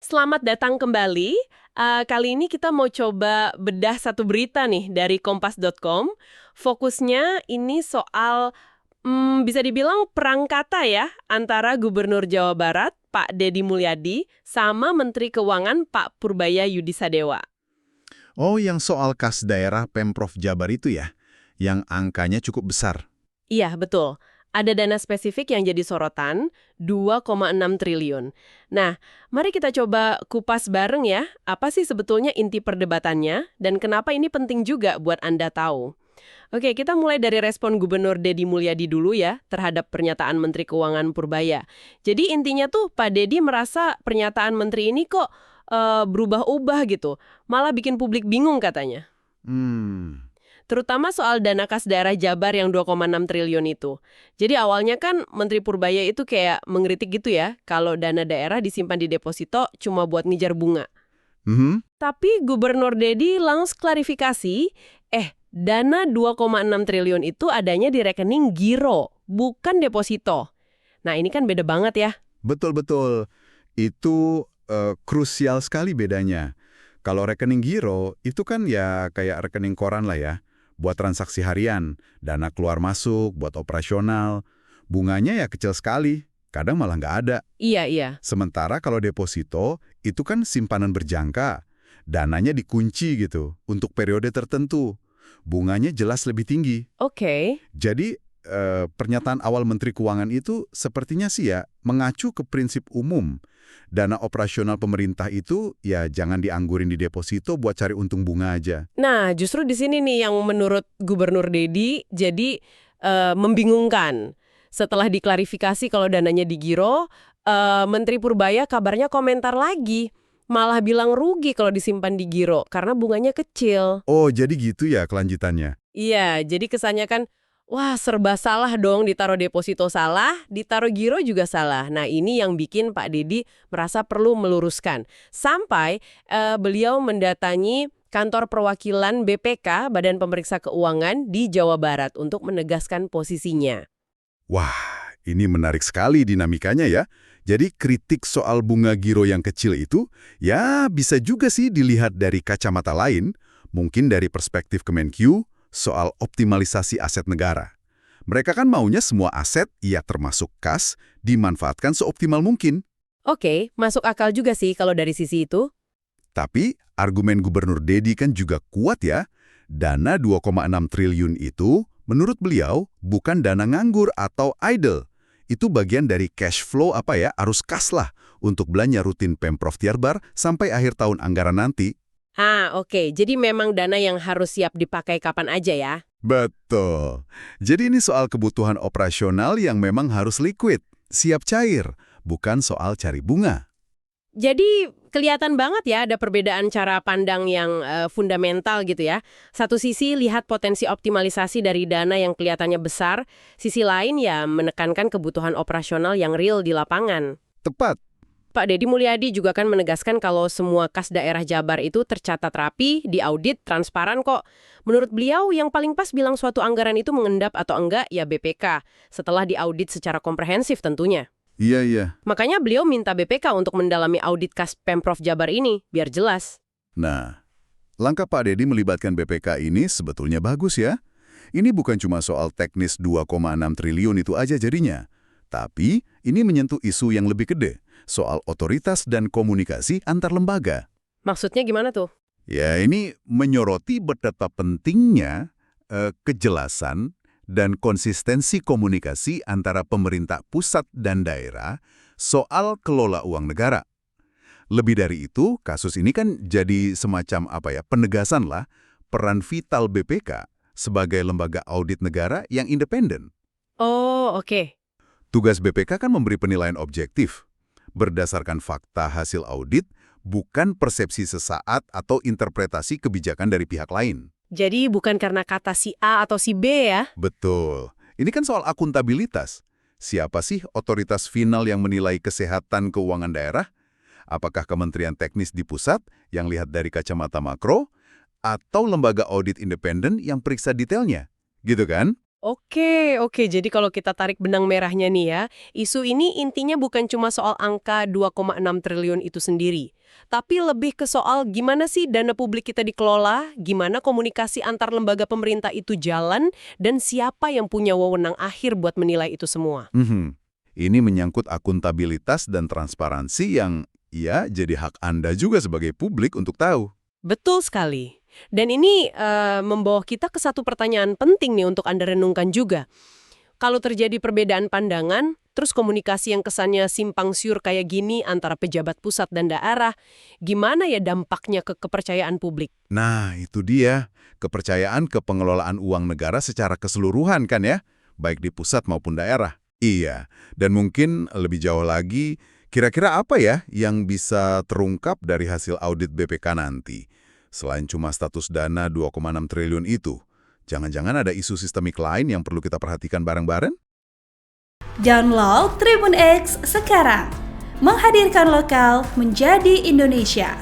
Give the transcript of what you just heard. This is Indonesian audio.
Selamat datang kembali. Kali ini kita mau coba bedah satu berita nih dari kompas.com. Fokusnya ini soal, bisa dibilang perang kata ya, antara Gubernur Jawa Barat, Pak Deddy Mulyadi, sama Menteri Keuangan Pak Purbaya Yudisadewa. Oh, yang soal kas daerah Pemprov Jabar itu ya, yang angkanya cukup besar. Iya, betul. Ada dana spesifik yang jadi sorotan, 2,6 triliun. Nah, mari kita coba kupas bareng ya, apa sih sebetulnya inti perdebatannya, dan kenapa ini penting juga buat Anda tahu. Oke, kita mulai dari respon Gubernur Deddy Mulyadi dulu ya, terhadap pernyataan Menteri Keuangan Purbaya. Jadi intinya tuh Pak Deddy merasa pernyataan Menteri ini kok berubah-ubah gitu, malah bikin publik bingung katanya. Terutama soal dana kas daerah Jabar yang 2,6 triliun itu. Jadi awalnya kan Menteri Purbaya itu kayak mengkritik gitu ya, kalau dana daerah disimpan di deposito cuma buat ngejar bunga. Tapi Gubernur Deddy langsung klarifikasi, dana 2,6 triliun itu adanya di rekening giro, bukan deposito. Nah ini kan beda banget ya. Betul-betul. Itu krusial sekali bedanya. Kalau rekening giro, itu kan ya kayak rekening koran lah ya. Buat transaksi harian, dana keluar masuk, buat operasional. Bunganya ya kecil sekali, kadang malah nggak ada. Iya. Sementara kalau deposito, itu kan simpanan berjangka. Dananya dikunci gitu, untuk periode tertentu. Bunganya jelas lebih tinggi. Oke. Jadi, pernyataan awal Menteri Keuangan itu sepertinya sih ya, mengacu ke prinsip umum. Dana operasional pemerintah itu ya jangan dianggurin di deposito buat cari untung bunga aja. Nah, justru di sini nih yang menurut Gubernur Deddy jadi membingungkan. Setelah diklarifikasi kalau dananya digiro, Menteri Purbaya kabarnya komentar lagi. Malah bilang rugi kalau disimpan di giro karena bunganya kecil. Oh, jadi gitu ya kelanjutannya? Iya, jadi kesannya kan, wah serba salah dong, ditaruh deposito salah, ditaruh giro juga salah. Nah ini yang bikin Pak Deddy merasa perlu meluruskan. Sampai beliau mendatangi kantor perwakilan BPK, Badan Pemeriksa Keuangan di Jawa Barat untuk menegaskan posisinya. Wah, ini menarik sekali dinamikanya ya. Jadi kritik soal bunga giro yang kecil itu, ya bisa juga sih dilihat dari kacamata lain, mungkin dari perspektif Kemenkyu, soal optimalisasi aset negara. Mereka kan maunya semua aset, ya termasuk kas, dimanfaatkan seoptimal mungkin. Oke, masuk akal juga sih kalau dari sisi itu. Tapi argumen Gubernur Deddy kan juga kuat ya. Dana 2,6 triliun itu, menurut beliau, bukan dana nganggur atau idle. Itu bagian dari cash flow arus kas lah, untuk belanja rutin Pemprov Jabar sampai akhir tahun anggaran nanti. Oke. Jadi memang dana yang harus siap dipakai kapan aja ya? Betul. Jadi ini soal kebutuhan operasional yang memang harus liquid, siap cair, bukan soal cari bunga. Jadi kelihatan banget ya ada perbedaan cara pandang yang fundamental gitu ya. Satu sisi lihat potensi optimalisasi dari dana yang kelihatannya besar, sisi lain ya menekankan kebutuhan operasional yang real di lapangan. Tepat. Pak Deddy Mulyadi juga kan menegaskan kalau semua kas daerah Jabar itu tercatat rapi, diaudit, transparan kok. Menurut beliau yang paling pas bilang suatu anggaran itu mengendap atau enggak ya BPK, setelah diaudit secara komprehensif tentunya. Iya. Makanya beliau minta BPK untuk mendalami audit kas Pemprov Jabar ini, biar jelas. Nah, langkah Pak Deddy melibatkan BPK ini sebetulnya bagus ya. Ini bukan cuma soal teknis 2,6 triliun itu aja jadinya. Tapi ini menyentuh isu yang lebih gede, soal otoritas dan komunikasi antar lembaga. Maksudnya gimana tuh? Ya, ini menyoroti betapa pentingnya kejelasan dan konsistensi komunikasi antara pemerintah pusat dan daerah soal kelola uang negara. Lebih dari itu, kasus ini kan jadi semacam penegasan lah peran vital BPK sebagai lembaga audit negara yang independen. Oh, oke. Tugas BPK kan memberi penilaian objektif, berdasarkan fakta hasil audit, bukan persepsi sesaat atau interpretasi kebijakan dari pihak lain. Jadi bukan karena kata si A atau si B ya? Betul. Ini kan soal akuntabilitas. Siapa sih otoritas final yang menilai kesehatan keuangan daerah? Apakah Kementerian Teknis di pusat yang lihat dari kacamata makro? Atau lembaga audit independen yang periksa detailnya? Gitu kan? Oke. Jadi kalau kita tarik benang merahnya nih ya, isu ini intinya bukan cuma soal angka 2,6 triliun itu sendiri. tapi lebih ke soal gimana sih dana publik kita dikelola, gimana komunikasi antar lembaga pemerintah itu jalan, dan siapa yang punya wewenang akhir buat menilai itu semua. Ini menyangkut akuntabilitas dan transparansi yang ya jadi hak Anda juga sebagai publik untuk tahu. Betul sekali. Dan ini membawa kita ke satu pertanyaan penting nih untuk Anda renungkan juga. Kalau terjadi perbedaan pandangan, terus komunikasi yang kesannya simpang siur kayak gini antara pejabat pusat dan daerah, gimana ya dampaknya ke kepercayaan publik? Nah, itu dia. Kepercayaan ke pengelolaan uang negara secara keseluruhan kan ya, baik di pusat maupun daerah. Iya, dan mungkin lebih jauh lagi, kira-kira apa ya yang bisa terungkap dari hasil audit BPK nanti? Selain cuma status dana 2,6 triliun itu, jangan-jangan ada isu sistemik lain yang perlu kita perhatikan bareng-bareng? Download Tribun X sekarang. Menghadirkan lokal menjadi Indonesia.